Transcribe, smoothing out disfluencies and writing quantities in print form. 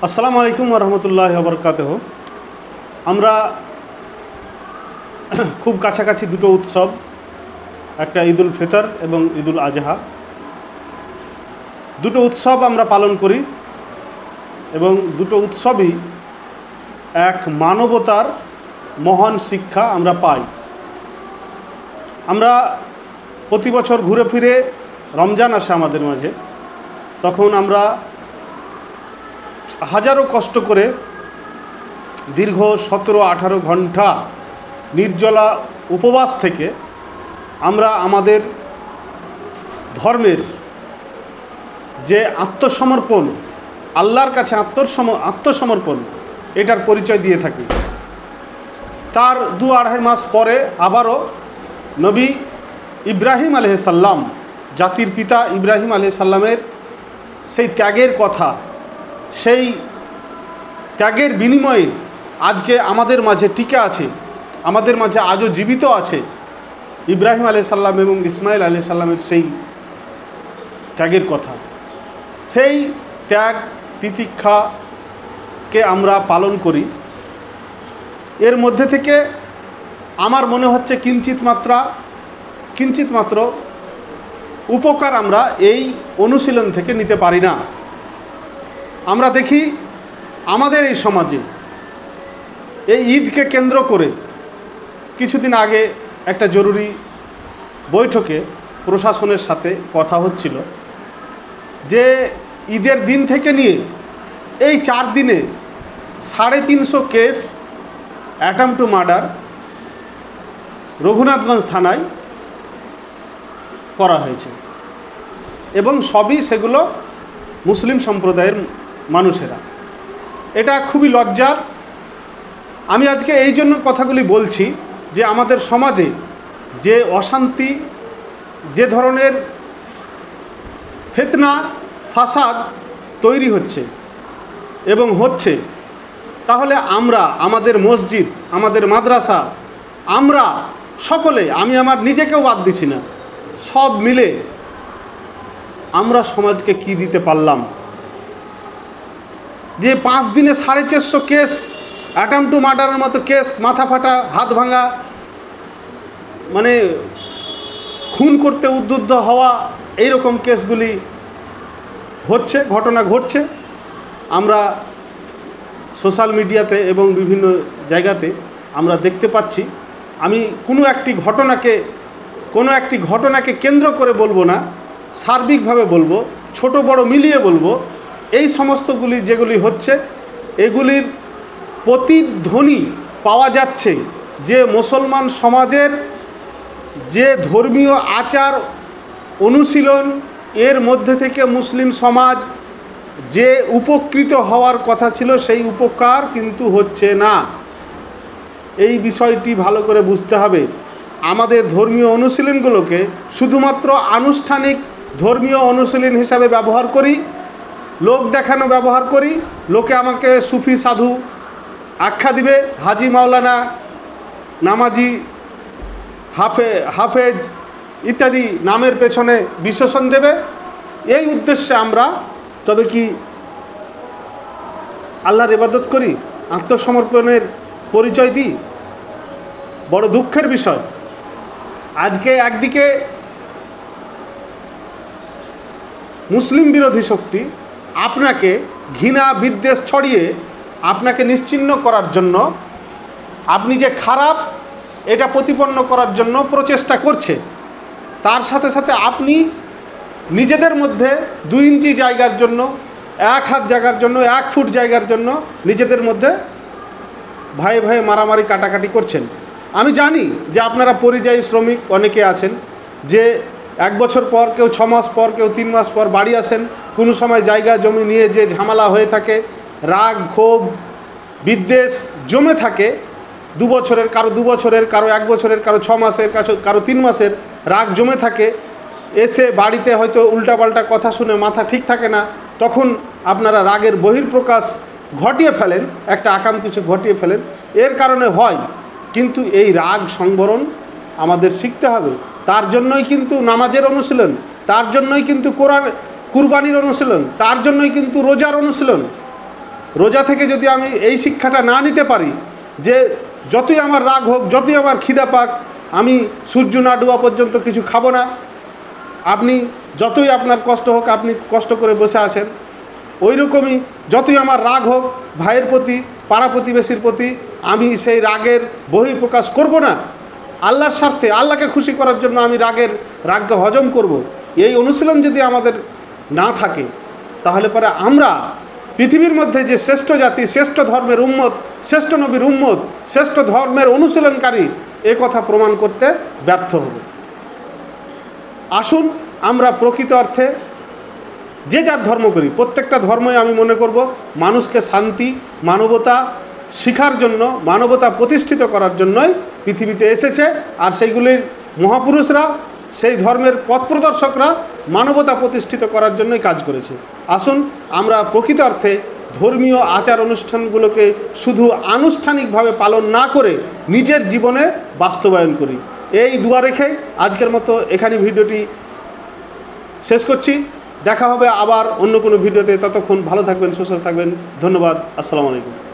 আসসালামু আলাইকুম রহমতুল্লাহ বরকাতহ। আমরা খুব কাছাকাছি দুটো উৎসব, একটা ঈদুল ফিতর এবং ঈদুল আজহা, দুটো উৎসব আমরা পালন করি এবং দুটো উৎসবই এক মানবতার মহান শিক্ষা আমরা পাই। আমরা প্রতি বছর ঘুরে ফিরে রমজান আসে আমাদের মাঝে, তখন আমরা হাজারো কষ্ট করে দীর্ঘ 17-18 ঘন্টা নির্জলা উপবাস থেকে আমরা আমাদের ধর্মের যে আত্মসমর্পণ, আল্লাহর কাছে আত্মসমর্পণ, এটার পরিচয় দিয়ে থাকি। তার 2-2.5 মাস পরে আবারও নবী ইব্রাহিম আলাইহিস সালাম, জাতির পিতা ইব্রাহিম আলাইহিস সালামের সেই ত্যাগের কথা, সেই ত্যাগের বিনিময়ে আজকে আমাদের মাঝে টিকে আছে, আমাদের মাঝে আজও জীবিত আছে ইব্রাহিম আলাইহিস সালাম এবং ইসমাইল আলাইহিস সালামের সেই ত্যাগের কথা। সেই ত্যাগ তিতিক্ষাকে আমরা পালন করি। এর মধ্যে থেকে আমার মনে হচ্ছে কিঞ্চিত মাত্র উপকার আমরা এই অনুশীলন থেকে নিতে পারি না। আমরা দেখি আমাদের এই সমাজে এই ঈদকে কেন্দ্র করে কিছুদিন আগে একটা জরুরি বৈঠকে প্রশাসনের সাথে কথা হচ্ছিল যে ঈদের দিন থেকে নিয়ে এই 4 দিনে 350 case attempt to murder Raghunathganj থানায় করা হয়েছে এবং সবই সেগুলো মুসলিম সম্প্রদায়ের মানুষেরা। এটা খুবই লজ্জার। আমি আজকে এই জন্য কথাগুলি বলছি যে আমাদের সমাজে যে অশান্তি, যে ধরনের ফিতনা ফাসাদ তৈরি হচ্ছে এবং হচ্ছে, তাহলে আমরা আমাদের মসজিদ, আমাদের মাদ্রাসা, আমরা সকলে, আমি আমার নিজেকেও বাদ দিচ্ছি না, সব মিলে আমরা সমাজকে কি দিতে পারলাম? যে 5 দিনে 450 কেস অ্যাটেম্পট টু মার্ডারের মতো কেস, মাথা ফাটা, হাত ভাঙা, মানে খুন করতে উদ্বুদ্ধ হওয়া, এইরকম কেসগুলি হচ্ছে, ঘটনা ঘটছে। আমরা সোশ্যাল মিডিয়াতে এবং বিভিন্ন জায়গাতে আমরা দেখতে পাচ্ছি। আমি কোনো একটি ঘটনাকে কেন্দ্র করে বলবো না, সার্বিকভাবে বলবো, ছোট বড় মিলিয়ে বলবো। এই সমস্তগুলি যেগুলি হচ্ছে, এগুলির প্রতিধ্বনি পাওয়া যাচ্ছে যে মুসলমান সমাজের যে ধর্মীয় আচার অনুশীলন, এর মধ্যে থেকে মুসলিম সমাজ যে উপকৃত হওয়ার কথা ছিল সেই উপকার কিন্তু হচ্ছে না। এই বিষয়টি ভালো করে বুঝতে হবে। আমাদের ধর্মীয় অনুশীলনগুলোকে শুধুমাত্র আনুষ্ঠানিক ধর্মীয় অনুশীলন হিসাবে ব্যবহার করি, লোক দেখানো ব্যবহার করি। লোকে আমাকে সুফি সাধু আখ্যা দিবে, হাজি মাওলানা, নামাজি, হাফেজ ইত্যাদি নামের পেছনে বিশেষণ দেবে। এই উদ্দেশ্যে আমরা তবে কি আল্লাহর ইবাদত করি, আত্মসমর্পণের পরিচয় দিই? বড় দুঃখের বিষয়। আজকে একদিকে মুসলিম বিরোধী শক্তি আপনাকে ঘৃণা বিদ্বেষ ছড়িয়ে আপনাকে নিশ্চিহ্ন করার জন্য, আপনি যে খারাপ এটা প্রতিপন্ন করার জন্য প্রচেষ্টা করছে। তার সাথে সাথে আপনি নিজেদের মধ্যে 2 ইঞ্চি জায়গার জন্য, 1 হাত জায়গার জন্য, 1 ফুট জায়গার জন্য নিজেদের মধ্যে ভাই মারামারি কাটাকাটি করছেন। আমি জানি যে আপনারা পরিযায়ী শ্রমিক অনেকে আছেন, যে 1 বছর পর, কেউ 6 মাস পর, কেউ 3 মাস পর বাড়ি আসেন। কোনো সময় জায়গা জমি নিয়ে যে ঝামেলা হয়ে থাকে, রাগ ক্ষোভ বিদ্বেষ জমে থাকে, 2 বছরের, কারো 2 বছরের, কারো 1 বছরের, কারো 6 মাসের, কারো 3 মাসের রাগ জমে থাকে। এসে বাড়িতে হয়তো উল্টাপাল্টা কথা শুনে মাথা ঠিক থাকে না, তখন আপনারা রাগের বহিঃপ্রকাশ ঘটিয়ে ফেলেন, একটা আকাম কিছু ঘটিয়ে ফেলেন। এর কারণে হয়, কিন্তু এই রাগ সংবরণ আমাদের শিখতে হবে। তার জন্যই কিন্তু নামাজের অনুশীলন, তার জন্যই কিন্তু কুরবানির অনুশীলন, তার জন্যই কিন্তু রোজার অনুশীলন। রোজা থেকে যদি আমি এই শিক্ষাটা না নিতে পারি যে যতই আমার রাগ হোক, যতই আমার খিদা পাক, আমি সূর্য না ডোবা পর্যন্ত কিছু খাবো না, আপনি যতই আপনার কষ্ট হোক আপনি কষ্ট করে বসে আছেন, ওই রকমই যতই আমার রাগ হোক ভাইয়ের প্রতি, পাড়া প্রতিবেশীর প্রতি, আমি সেই রাগের বহিঃপ্রকাশ করব না। আল্লাহর স্বার্থে, আল্লাহকে খুশি করার জন্য আমি রাগকে হজম করব। এই অনুশীলন যদি আমাদের না থাকে, তাহলে পরে আমরা পৃথিবীর মধ্যে যে শ্রেষ্ঠ জাতি, শ্রেষ্ঠ ধর্মের উম্মত, শ্রেষ্ঠ নবীর উম্মত, শ্রেষ্ঠ ধর্মের অনুশীলনকারী, এ কথা প্রমাণ করতে ব্যর্থ হব। আসুন আমরা প্রকৃত অর্থে যে যার ধর্ম করি, প্রত্যেকটা ধর্মই আমি মনে করব মানুষকে শান্তি, মানবতা শিখার জন্য, মানবতা প্রতিষ্ঠিত করার জন্যই পৃথিবীতে এসেছে। আর সেইগুলির মহাপুরুষরা, সেই ধর্মের পথ প্রদর্শকরা মানবতা প্রতিষ্ঠিত করার জন্যই কাজ করেছে। আসুন আমরা প্রকৃত অর্থে ধর্মীয় আচার অনুষ্ঠানগুলোকে শুধু আনুষ্ঠানিকভাবে পালন না করে নিজের জীবনে বাস্তবায়ন করি। এই দোয়া রেখে আজকের মতো এখানে ভিডিওটি শেষ করছি। দেখা হবে আবার অন্য কোনো ভিডিওতে। ততক্ষণ ভালো থাকবেন, সুস্থ থাকবেন। ধন্যবাদ। আসসালামু আলাইকুম।